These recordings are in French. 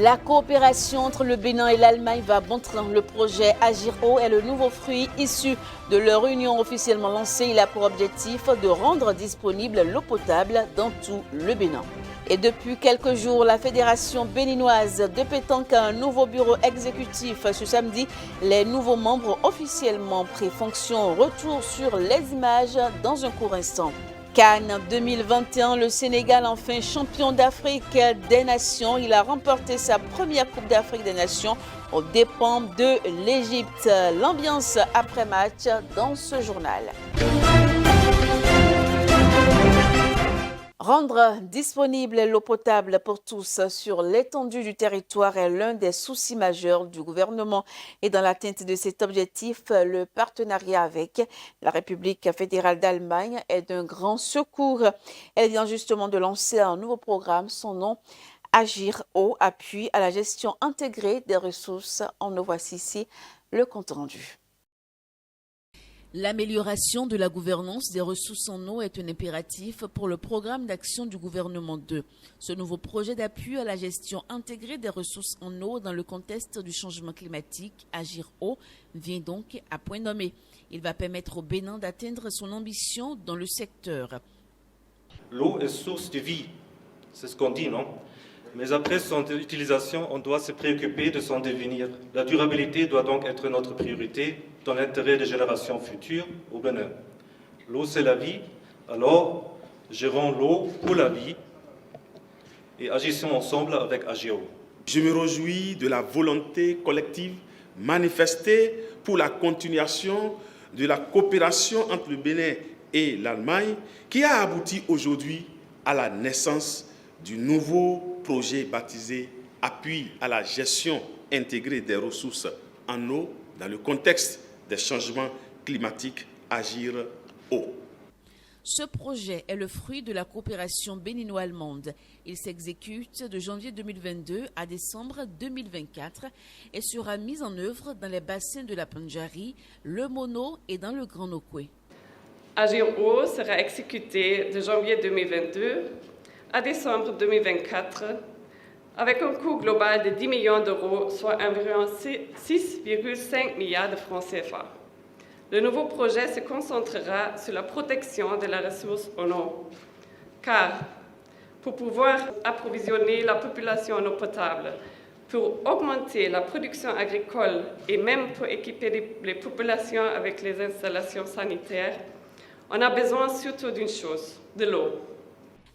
La coopération entre le Bénin et l'Allemagne va bon train. Le projet Agir Eau est le nouveau fruit issu de leur union officiellement lancée. Il a pour objectif de rendre disponible l'eau potable dans tout le Bénin. Et depuis quelques jours, la Fédération béninoise de pétanque a un nouveau bureau exécutif. Ce samedi, les nouveaux membres officiellement pris fonction. Retour sur les images dans un court instant. Cannes 2021, le Sénégal enfin champion d'Afrique des Nations. Il a remporté sa première Coupe d'Afrique des Nations aux dépens de l'Égypte. L'ambiance après-match dans ce journal. Rendre disponible l'eau potable pour tous sur l'étendue du territoire est l'un des soucis majeurs du gouvernement. Et dans l'atteinte de cet objectif, le partenariat avec la République fédérale d'Allemagne est d'un grand secours. Elle vient justement de lancer un nouveau programme, son nom Agir Eau, appui à la gestion intégrée des ressources en eau. Voici ici le compte rendu. L'amélioration de la gouvernance des ressources en eau est un impératif pour le programme d'action du gouvernement 2. Ce nouveau projet d'appui à la gestion intégrée des ressources en eau dans le contexte du changement climatique, Agir Eau, vient donc à point nommé. Il va permettre au Bénin d'atteindre son ambition dans le secteur. L'eau est source de vie, c'est ce qu'on dit, non? Mais après son utilisation, on doit se préoccuper de son devenir. La durabilité doit donc être notre priorité dans l'intérêt des générations futures au Bénin. L'eau, c'est la vie, alors gérons l'eau pour la vie et agissons ensemble avec Agir Eau. Je me réjouis de la volonté collective manifestée pour la continuation de la coopération entre le Bénin et l'Allemagne qui a abouti aujourd'hui à la naissance du nouveau projet baptisé « Appui à la gestion intégrée des ressources en eau dans le contexte des changements climatiques, Agir Eau ». Ce projet est le fruit de la coopération bénino-allemande. Il s'exécute de janvier 2022 à décembre 2024 et sera mis en œuvre dans les bassins de la Pandjari, le Mono et dans le Grand Nokoué. Agir Eau sera exécuté de janvier 2022 à décembre 2024, avec un coût global de 10 millions d'euros, soit environ 6,5 milliards de francs CFA. Le nouveau projet se concentrera sur la protection de la ressource en eau, car pour pouvoir approvisionner la population en eau potable, pour augmenter la production agricole et même pour équiper les populations avec les installations sanitaires, on a besoin surtout d'une chose, de l'eau.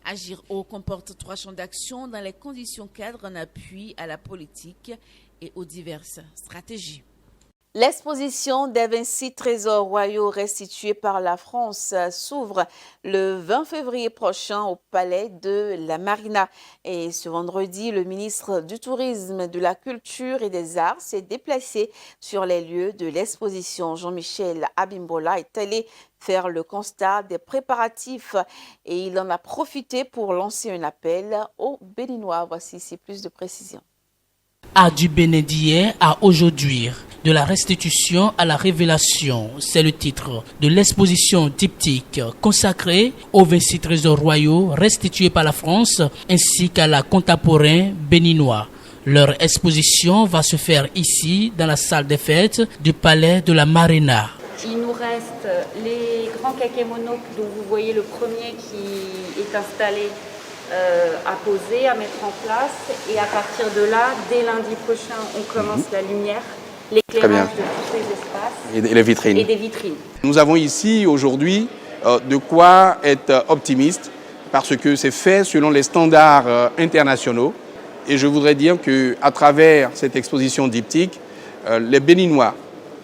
Agir Eau comporte 3 champs d'action dans les conditions cadres en appui à la politique et aux diverses stratégies. L'exposition des 26 trésors royaux restitués par la France s'ouvre le 20 février prochain au Palais de la Marina. Et ce vendredi, le ministre du Tourisme, de la Culture et des Arts s'est déplacé sur les lieux de l'exposition. Jean-Michel Abimbola est allé faire le constat des préparatifs et il en a profité pour lancer un appel aux Béninois. Voici ici plus de précisions. Du Bénin d'hier à aujourd'hui, de la restitution à la révélation, c'est le titre de l'exposition diptyque consacrée aux 26 trésors royaux restitués par la France ainsi qu'à la contemporain béninois. Leur exposition va se faire ici, dans la salle des fêtes du Palais de la Marina. Il nous reste les grands kakémonos dont vous voyez le premier qui est installé à poser, à mettre en place. Et à partir de là, dès lundi prochain, on commence la lumière, l'éclairage de tous les espaces et les vitrines. Et des vitrines. Nous avons ici aujourd'hui de quoi être optimiste parce que c'est fait selon les standards internationaux. Et je voudrais dire qu'à travers cette exposition diptyque, les Béninois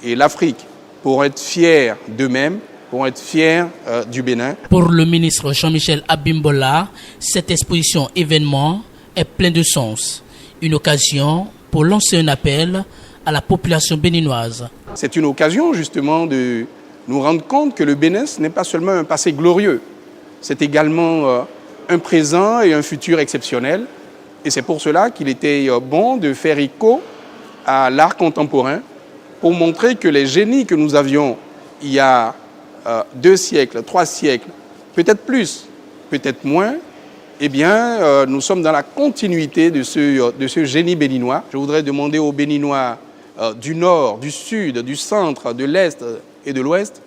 et l'Afrique pourront être fiers d'eux-mêmes, pour être fiers du Bénin. Pour le ministre Jean-Michel Abimbola, cette exposition événement est pleine de sens. Une occasion pour lancer un appel à la population béninoise. C'est une occasion justement de nous rendre compte que le Bénin n'est pas seulement un passé glorieux, c'est également un présent et un futur exceptionnel. Et c'est pour cela qu'il était bon de faire écho à l'art contemporain pour montrer que les génies que nous avions il y a 2 siècles, 3 siècles, peut-être plus, peut-être moins, Eh bien, nous sommes dans la continuité de ce génie béninois. Je voudrais demander aux Béninois du nord, du sud, du centre, de l'est et de l'ouest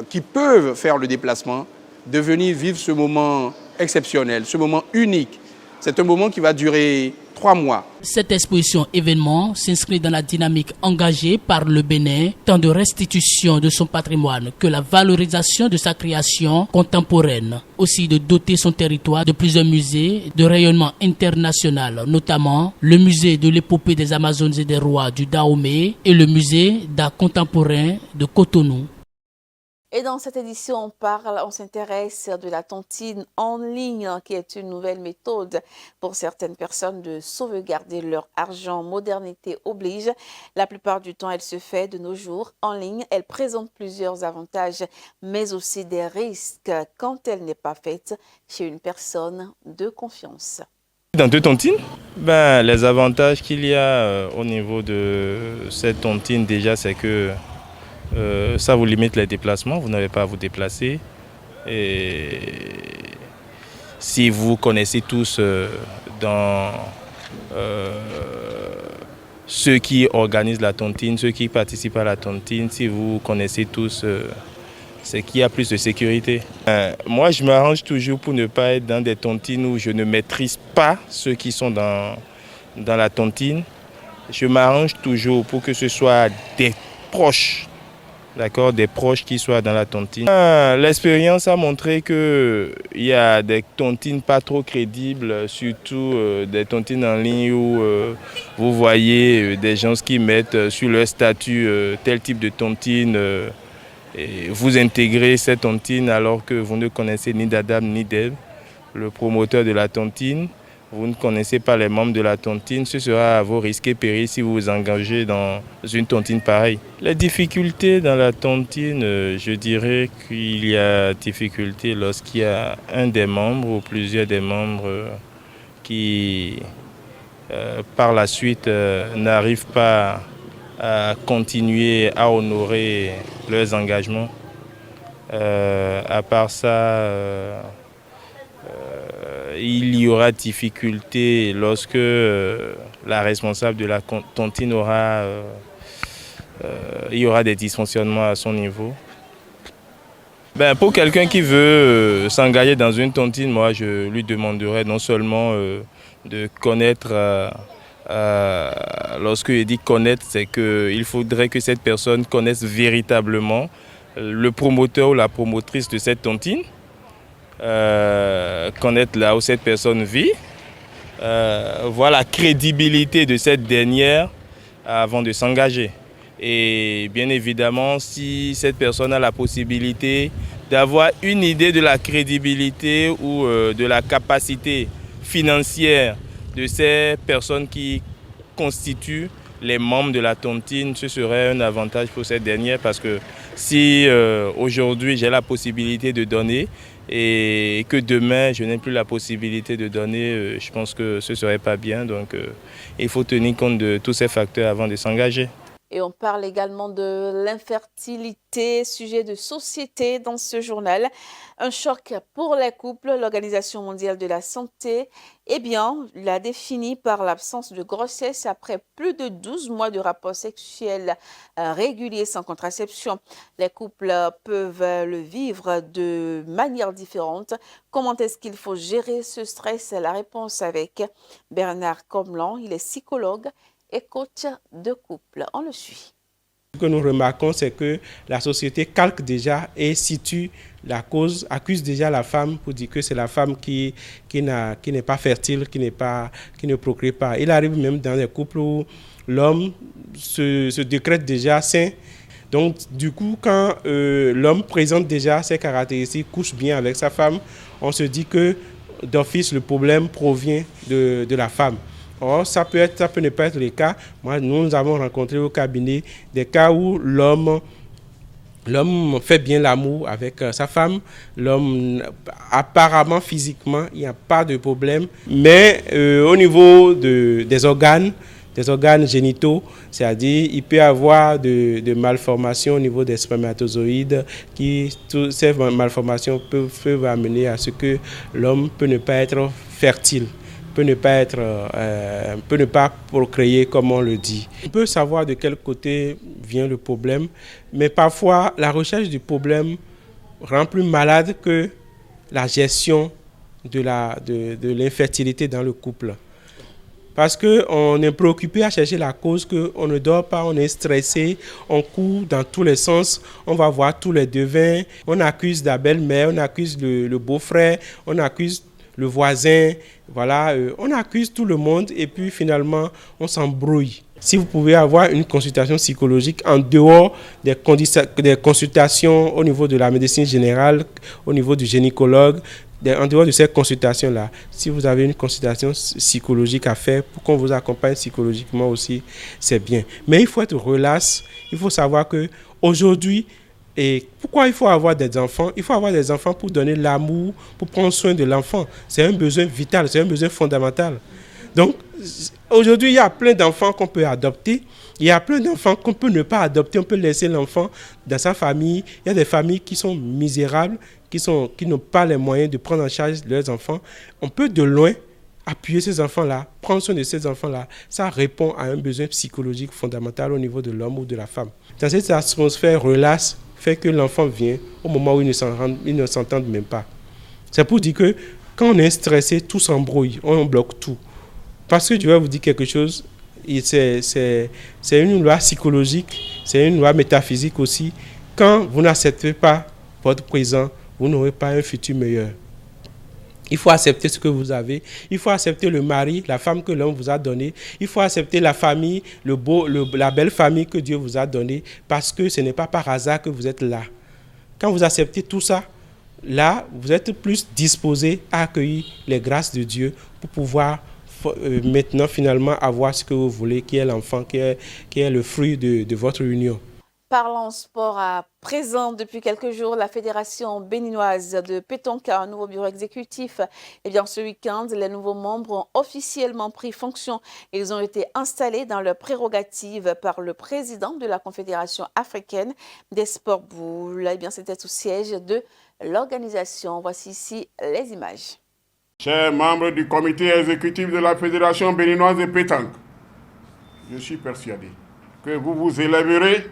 qui peuvent faire le déplacement de venir vivre ce moment exceptionnel, ce moment unique. C'est un moment qui va durer 3 mois. Cette exposition événement s'inscrit dans la dynamique engagée par le Bénin, tant de restitution de son patrimoine que la valorisation de sa création contemporaine. Aussi de doter son territoire de plusieurs musées de rayonnement international, notamment le musée de l'épopée des Amazones et des rois du Dahomey et le musée d'art contemporain de Cotonou. Et dans cette édition, on s'intéresse de la tontine en ligne, qui est une nouvelle méthode pour certaines personnes de sauvegarder leur argent. Modernité oblige. La plupart du temps, elle se fait de nos jours en ligne. Elle présente plusieurs avantages, mais aussi des risques quand elle n'est pas faite chez une personne de confiance. Dans deux tontines, les avantages qu'il y a au niveau de cette tontine, déjà, c'est que ça vous limite les déplacements, vous n'avez pas à vous déplacer. Et si vous connaissez tous ceux qui organisent la tontine, ceux qui participent à la tontine, si vous connaissez tous, c'est qu'il y a plus de sécurité. Moi, je m'arrange toujours pour ne pas être dans des tontines où je ne maîtrise pas ceux qui sont dans la tontine. Je m'arrange toujours pour que ce soit des proches. D'accord, des proches qui soient dans la tontine. L'expérience a montré qu'il y a des tontines pas trop crédibles, surtout des tontines en ligne où vous voyez des gens qui mettent sur leur statut tel type de tontine. Et vous intégrez cette tontine alors que vous ne connaissez ni d'Adam ni d'Ève, le promoteur de la tontine. Vous ne connaissez pas les membres de la tontine, ce sera à vos risques et périls si vous vous engagez dans une tontine pareille. Les difficultés dans la tontine, je dirais qu'il y a difficulté lorsqu'il y a un des membres ou plusieurs des membres qui, par la suite, n'arrivent pas à continuer à honorer leurs engagements. À part ça, il y aura difficulté lorsque la responsable de la tontine il y aura des dysfonctionnements à son niveau. Pour quelqu'un qui veut s'engager dans une tontine, moi je lui demanderais non seulement de connaître, lorsque je dis connaître, c'est qu'il faudrait que cette personne connaisse véritablement le promoteur ou la promotrice de cette tontine. Connaître là où cette personne vit, voir la crédibilité de cette dernière avant de s'engager. Et bien évidemment, si cette personne a la possibilité d'avoir une idée de la crédibilité ou de la capacité financière de ces personnes qui constituent les membres de la tontine, ce serait un avantage pour cette dernière parce que si aujourd'hui j'ai la possibilité de donner et que demain je n'ai plus la possibilité de donner, je pense que ce ne serait pas bien. Donc il faut tenir compte de tous ces facteurs avant de s'engager. Et on parle également de l'infertilité, sujet de société dans ce journal. Un choc pour les couples. L'Organisation mondiale de la santé l'a défini par l'absence de grossesse après plus de 12 mois de rapports sexuels réguliers sans contraception. Les couples peuvent le vivre de manière différente. Comment est-ce qu'il faut gérer ce stress? La réponse avec Bernard Comlan. Il est psychologue et coach de couple. On le suit. Ce que nous remarquons, c'est que la société calque déjà et situe la cause, accuse déjà la femme pour dire que c'est la femme qui n'est pas fertile, qui ne procrée pas. Il arrive même dans des couples où l'homme se décrète déjà sain. Donc, du coup, quand l'homme présente déjà ses caractéristiques, couche bien avec sa femme, on se dit que d'office, le problème provient de la femme. Or, ça peut ne pas être le cas. Nous avons rencontré au cabinet des cas où l'homme fait bien l'amour avec sa femme. L'homme, apparemment, physiquement, il n'y a pas de problème. Mais au niveau des organes, des organes génitaux, c'est-à-dire il peut y avoir de malformations au niveau des spermatozoïdes, toutes ces malformations peuvent amener à ce que l'homme peut ne pas être fertile, peut ne pas procréer comme on le dit. On peut savoir de quel côté vient le problème, mais parfois la recherche du problème rend plus malade que la gestion de l'infertilité dans le couple. Parce qu'on est préoccupé à chercher la cause, qu'on ne dort pas, on est stressé, on court dans tous les sens, on va voir tous les devins, on accuse la belle-mère, on accuse le beau-frère, on accuse le voisin, voilà, on accuse tout le monde et puis finalement on s'embrouille. Si vous pouvez avoir une consultation psychologique en dehors des consultations au niveau de la médecine générale, au niveau du gynécologue, en dehors de ces consultations-là, si vous avez une consultation psychologique à faire pour qu'on vous accompagne psychologiquement aussi, c'est bien. Mais il faut être relax, il faut savoir qu'aujourd'hui, et pourquoi il faut avoir des enfants? Il faut avoir des enfants pour donner l'amour, pour prendre soin de l'enfant. C'est un besoin vital, c'est un besoin fondamental. Donc, aujourd'hui, il y a plein d'enfants qu'on peut adopter. Il y a plein d'enfants qu'on peut ne pas adopter. On peut laisser l'enfant dans sa famille. Il y a des familles qui sont misérables, qui n'ont pas les moyens de prendre en charge leurs enfants. On peut de loin appuyer ces enfants-là, prendre soin de ces enfants-là. Ça répond à un besoin psychologique fondamental au niveau de l'homme ou de la femme. Dans cette atmosphère relaxe, fait que l'enfant vient au moment où ils ne s'entendent même pas. C'est pour dire que quand on est stressé, tout s'embrouille, on bloque tout. Parce que je vais vous dire quelque chose, c'est une loi psychologique, c'est une loi métaphysique aussi. Quand vous n'acceptez pas votre présent, vous n'aurez pas un futur meilleur. Il faut accepter ce que vous avez. Il faut accepter le mari, la femme que l'homme vous a donnée. Il faut accepter la famille, la belle famille que Dieu vous a donnée, parce que ce n'est pas par hasard que vous êtes là. Quand vous acceptez tout ça, là, vous êtes plus disposé à accueillir les grâces de Dieu pour pouvoir maintenant finalement avoir ce que vous voulez, qui est l'enfant, qui est le fruit de votre union. Parlons sport à présent. Depuis quelques jours, la Fédération béninoise de pétanque a un nouveau bureau exécutif. Et bien, ce week-end, les nouveaux membres ont officiellement pris fonction. Ils ont été installés dans leurs prérogatives par le président de la Confédération africaine des sports boules. Et bien, c'était au siège de l'organisation. Voici ici les images. Chers membres du comité exécutif de la Fédération béninoise de pétanque, je suis persuadé que vous vous élèverez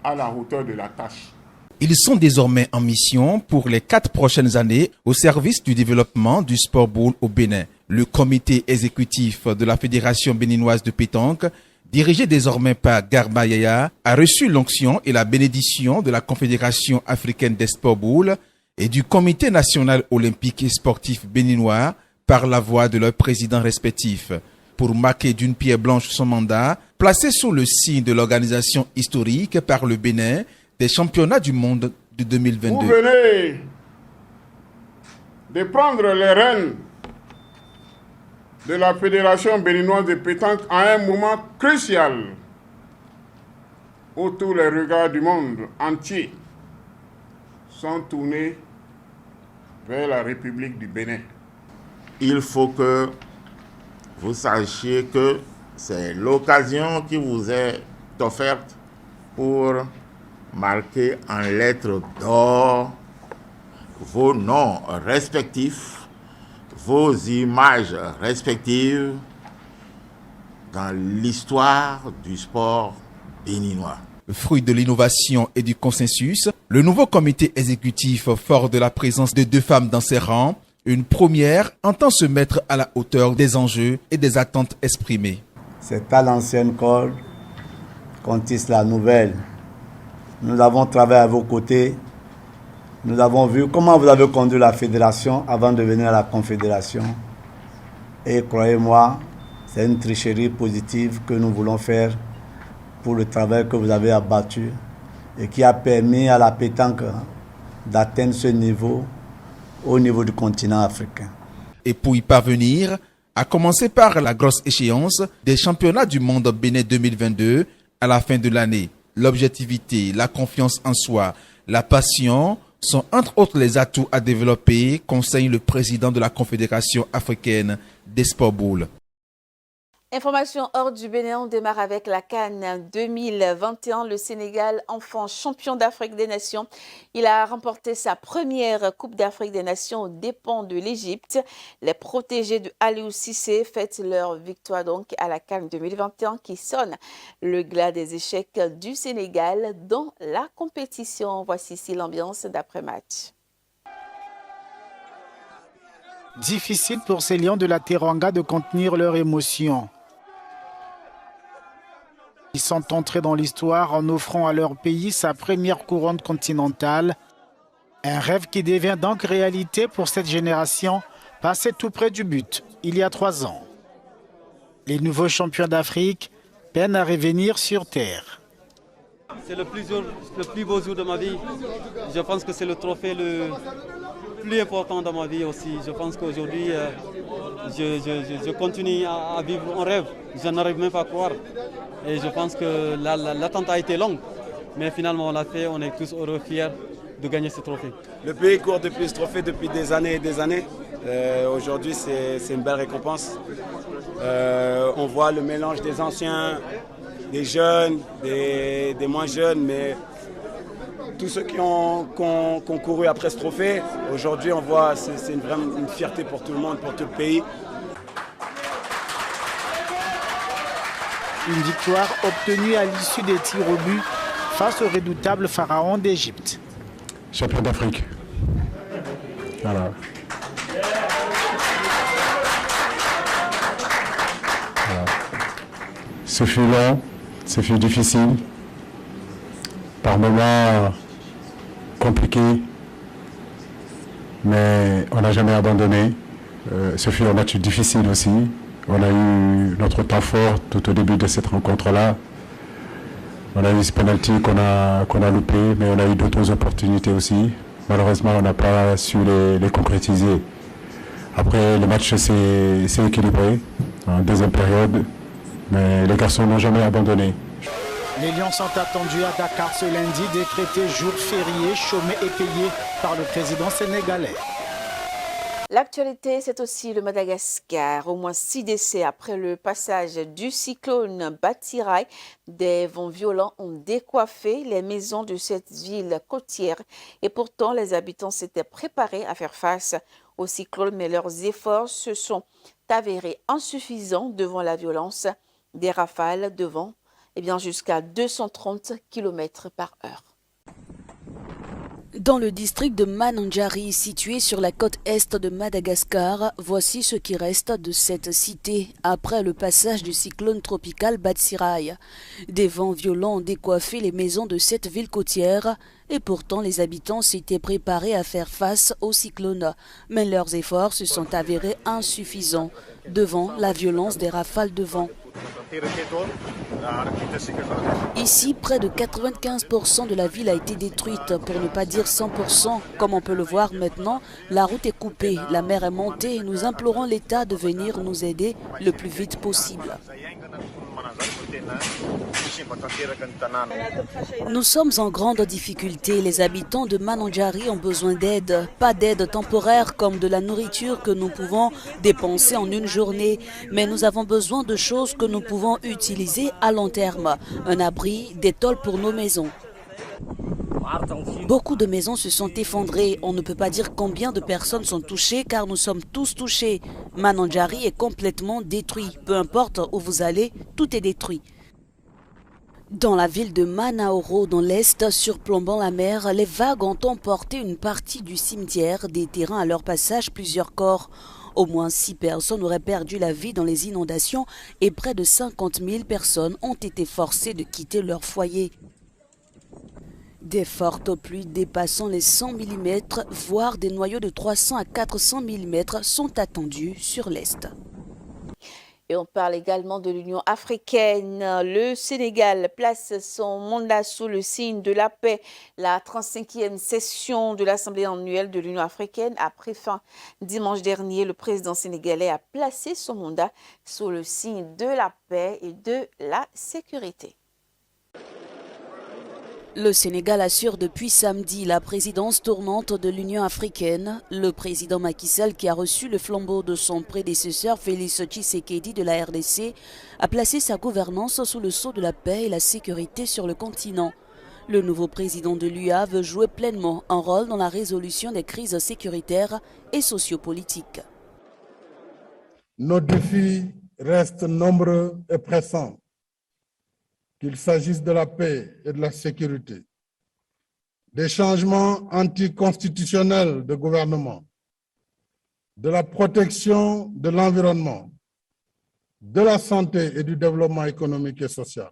à la hauteur de la tâche. Ils sont désormais en mission pour les 4 prochaines années au service du développement du sport boule au Bénin. Le comité exécutif de la Fédération béninoise de pétanque, dirigé désormais par Garba Yaya, a reçu l'onction et la bénédiction de la Confédération africaine des sports boules et du Comité national olympique et sportif béninois par la voix de leurs présidents respectifs. Pour marquer d'une pierre blanche son mandat, placé sous le signe de l'organisation historique par le Bénin des championnats du monde de 2022. Vous venez de prendre les rênes de la Fédération béninoise de pétanque à un moment crucial où tous les regards du monde entier sont tournés vers la République du Bénin. Il faut que vous sachiez que c'est l'occasion qui vous est offerte pour marquer en lettres d'or vos noms respectifs, vos images respectives dans l'histoire du sport béninois. Fruit de l'innovation et du consensus, le nouveau comité exécutif, fort de la présence de 2 femmes dans ses rangs, une première, entend se mettre à la hauteur des enjeux et des attentes exprimées. C'est à l'ancienne corde qu'on tisse la nouvelle. Nous avons travaillé à vos côtés. Nous avons vu comment vous avez conduit la fédération avant de venir à la confédération. Et croyez-moi, c'est une tricherie positive que nous voulons faire pour le travail que vous avez abattu et qui a permis à la pétanque d'atteindre ce niveau au niveau du continent africain. Et pour y parvenir, à commencer par la grosse échéance des championnats du monde Bénin 2022 à la fin de l'année. L'objectivité, la confiance en soi, la passion sont entre autres les atouts à développer, conseille le président de la Confédération africaine des sports boules. Information hors du Bénin, on démarre avec la CAN 2021. Le Sénégal, enfant champion d'Afrique des Nations. Il a remporté sa première Coupe d'Afrique des Nations aux dépens de l'Égypte. Les protégés de Aliou Cissé fêtent leur victoire donc à la CAN 2021 qui sonne le glas des échecs du Sénégal dans la compétition. Voici ici l'ambiance d'après-match. Difficile pour ces lions de la Teranga de contenir leur émotion. Ils sont entrés dans l'histoire en offrant à leur pays sa première couronne continentale. Un rêve qui devient donc réalité pour cette génération, passée tout près du but, il y a 3 ans. Les nouveaux champions d'Afrique peinent à revenir sur terre. C'est le plus beau jour de ma vie. Je pense que c'est le trophée le plus important dans ma vie aussi. Je pense qu'aujourd'hui, je continue à vivre un rêve. Je n'arrive même pas à croire. Et je pense que l'attente a été longue. Mais finalement, on l'a fait. On est tous heureux, fiers de gagner ce trophée. Le pays court depuis ce trophée depuis des années et des années. Aujourd'hui, c'est une belle récompense. On voit le mélange des anciens, des jeunes, des moins jeunes, mais tous ceux qui ont couru après ce trophée, aujourd'hui on voit c'est vraiment une fierté pour tout le monde, pour tout le pays. Une victoire obtenue à l'issue des tirs au but face au redoutable pharaon d'Égypte. Champion d'Afrique. Voilà. Ce fut long, ce fut difficile, par moments compliqué, mais on n'a jamais abandonné. Ce fut un match difficile aussi. On a eu notre temps fort tout au début de cette rencontre-là. On a eu ce penalty qu'on a loupé, mais on a eu d'autres opportunités aussi. Malheureusement, on n'a pas su les concrétiser. Après, le match s'est équilibré en deuxième période, mais les garçons n'ont jamais abandonné. Les Lions sont attendus à Dakar ce lundi, décrété jour férié, chômé et payé par le président sénégalais. L'actualité, c'est aussi le Madagascar. Au moins 6 décès après le passage du cyclone Batsirai. Des vents violents ont décoiffé les maisons de cette ville côtière. Et pourtant, les habitants s'étaient préparés à faire face au cyclone, mais leurs efforts se sont avérés insuffisants devant la violence des rafales de vent, jusqu'à 230 km/h. Dans le district de Mananjari, situé sur la côte est de Madagascar, voici ce qui reste de cette cité après le passage du cyclone tropical Batsirai. Des vents violents ont décoiffé les maisons de cette ville côtière et pourtant les habitants s'étaient préparés à faire face au cyclone. Mais leurs efforts se sont avérés insuffisants devant la violence des rafales de vent. Ici, près de 95% de la ville a été détruite, pour ne pas dire 100%. Comme on peut le voir maintenant, la route est coupée, la mer est montée et nous implorons l'État de venir nous aider le plus vite possible. Nous sommes en grande difficulté. Les habitants de Mananjari ont besoin d'aide. Pas d'aide temporaire comme de la nourriture que nous pouvons dépenser en une journée. Mais nous avons besoin de choses que nous pouvons utiliser à long terme. Un abri, des tôles pour nos maisons. Beaucoup de maisons se sont effondrées. On ne peut pas dire combien de personnes sont touchées car nous sommes tous touchés. Mananjari est complètement détruit. Peu importe où vous allez, tout est détruit. Dans la ville de Manaoro, dans l'est, surplombant la mer, les vagues ont emporté une partie du cimetière, des terrains à leur passage, plusieurs corps. Au moins 6 personnes auraient perdu la vie dans les inondations et près de 50 000 personnes ont été forcées de quitter leur foyer. Des fortes pluies dépassant les 100 mm, voire des noyaux de 300 à 400 mm sont attendus sur l'est. Et on parle également de l'Union africaine. Le Sénégal place son mandat sous le signe de la paix. La 35e session de l'Assemblée annuelle de l'Union africaine a pris fin dimanche dernier. Le président sénégalais a placé son mandat sous le signe de la paix et de la sécurité. Le Sénégal assure depuis samedi la présidence tournante de l'Union africaine. Le président Macky Sall, qui a reçu le flambeau de son prédécesseur Félix Tshisekedi de la RDC, a placé sa gouvernance sous le sceau de la paix et la sécurité sur le continent. Le nouveau président de l'UA veut jouer pleinement un rôle dans la résolution des crises sécuritaires et sociopolitiques. Nos défis restent nombreux et pressants. Qu'il s'agisse de la paix et de la sécurité, des changements anticonstitutionnels de gouvernement, de la protection de l'environnement, de la santé et du développement économique et social.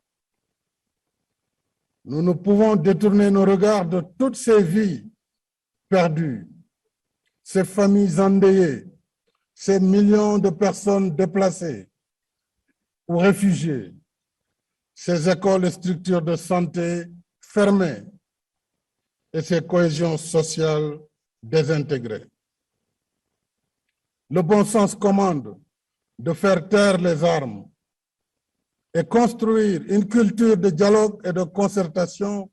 Nous ne pouvons détourner nos regards de toutes ces vies perdues, ces familles endeuillées, ces millions de personnes déplacées ou réfugiées, ces écoles et structures de santé fermées et ces cohésions sociales désintégrées. Le bon sens commande de faire taire les armes et construire une culture de dialogue et de concertation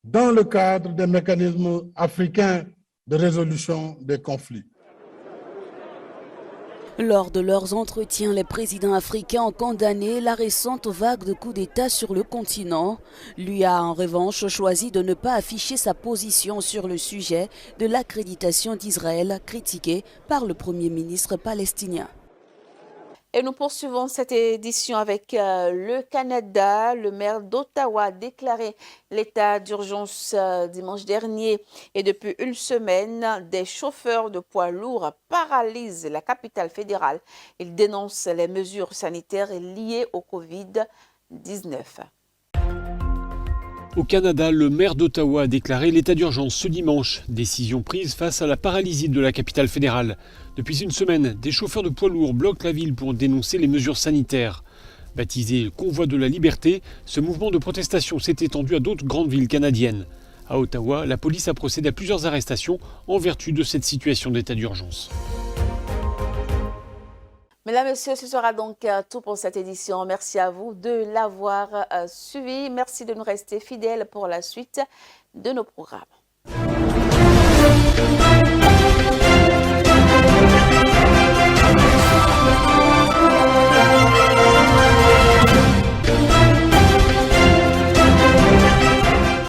dans le cadre des mécanismes africains de résolution des conflits. Lors de leurs entretiens, les présidents africains ont condamné la récente vague de coups d'État sur le continent. Lui a en revanche choisi de ne pas afficher sa position sur le sujet de l'accréditation d'Israël, critiquée par le Premier ministre palestinien. Et nous poursuivons cette édition avec le Canada. Le maire d'Ottawa a déclaré l'état d'urgence dimanche dernier. Et depuis une semaine, des chauffeurs de poids lourds paralysent la capitale fédérale. Ils dénoncent les mesures sanitaires liées au Covid-19. Au Canada, le maire d'Ottawa a déclaré l'état d'urgence ce dimanche, décision prise face à la paralysie de la capitale fédérale. Depuis une semaine, des chauffeurs de poids lourds bloquent la ville pour dénoncer les mesures sanitaires. Baptisé Convoi de la liberté, ce mouvement de protestation s'est étendu à d'autres grandes villes canadiennes. À Ottawa, la police a procédé à plusieurs arrestations en vertu de cette situation d'état d'urgence. Mesdames et messieurs, ce sera donc tout pour cette édition. Merci à vous de l'avoir suivi. Merci de nous rester fidèles pour la suite de nos programmes.